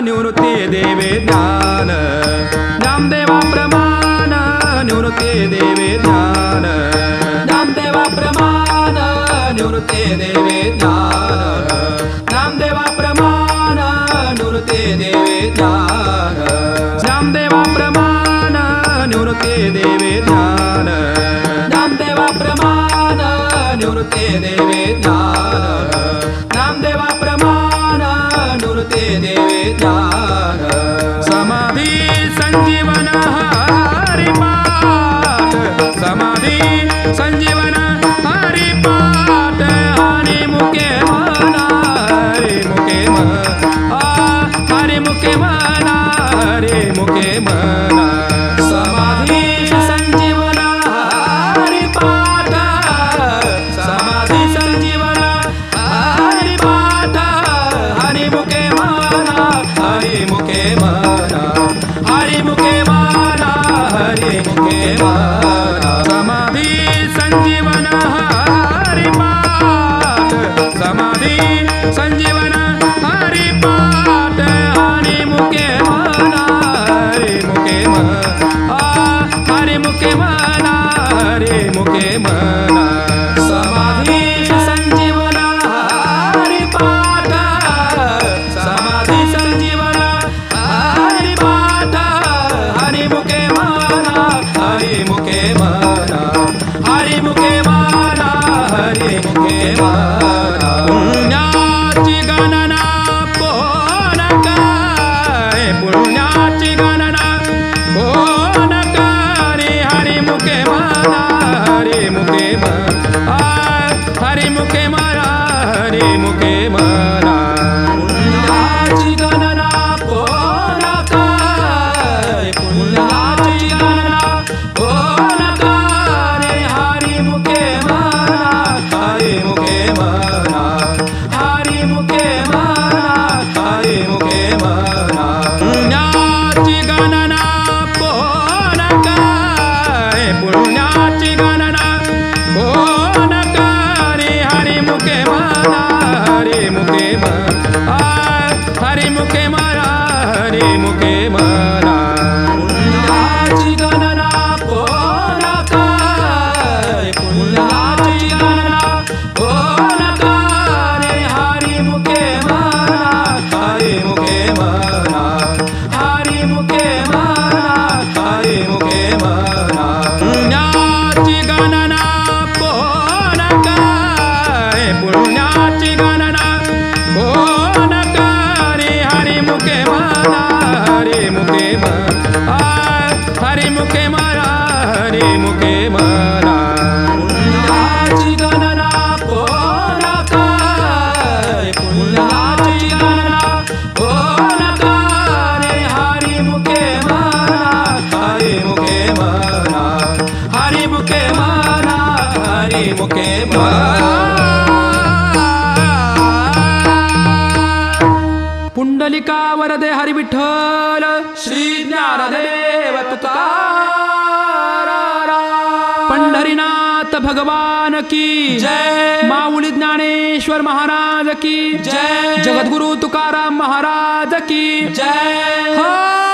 निवृत्ती देवे ज्ञान ज्ञानदेवाप्रमाण निवृत्ती देवे ज्ञान ज्ञानदेवाप्रमाण निवृत्ती देवे ज्ञान ज्ञानदेवाप्रमाण निवृत्ती देवे ज्ञान ज्ञानदेवाप्रमाण निवृत्ती देवे ज्ञान ज्ञानदेवाप्रमाण निवृत्ती देवे ज्ञान ज्ञानदेवाप्रमाण निवृत्ती देवे ज्ञान समाधी संजीवन हरिपाठ समाधी संजीवन हरिपाठ हरिमुखे मना हरिमुखे मना हरिमुखे मना हरिमुखे मना समाधी संजीवन हरिपाठ समाधी संजीवन हरिपाठ हरिमुखे मना हरिमुखे मना हरिमुखे मना हरिमुखे मना समाधी संजीवन हरिपाठ समाधी संजीवन हरिपाठ हरिमुखे मना हरिमुखे मना हरिमुखे मना हरिमुखे मना समाधी संजीवन हरिपाठ समाधी संजीवन हरिपाठ हरिमुखे मना हरिमुखे मना हरिमुखे मना हरिमुखे मना पुण्याची गणना कोण काय पुण्याची गणना कोण करे हरिमुखे मना हरिमुखे मना हरिमुखे मना हरिमुखे मना पुण्याची गणना कोण काय पुण्याची गणना कोण करे हरिमुखे मना हरिमुखे मना हरिमुखे मना हरिमुखे मना पुण्याची गणना कोण काय पुण्याची गणना कोण करे हरिमुखे मना हरिमुखे मना हरिमुखे मना हरिमुखे मना पुण्याची गणना कोण काय पुण्याची गणना कोण करे हरिमुखे मना हरिमुखे मना हरिमुखे मना हरिमुखे मना पुण्याची गणना कोण काय पुण्याची गणना कोण करे हरिमुखे मना हरिमुखे मना हरिमुखे मना हरिमुखे मना पुण्याची गणना कोण काय पुण्याची गणना कोण करे हरिमुखे मना हरिमुखे मना हरिमुखे मना हरिमुखे मना पुंडलिका वरदे हरी विठ्ठल श्री ज्ञानदेव तुकाराम पंढरीनाथ भगवान की जय माऊली ज्ञानेश्वर महाराज की जय जगद्गुरु तुकाराम महाराज की जय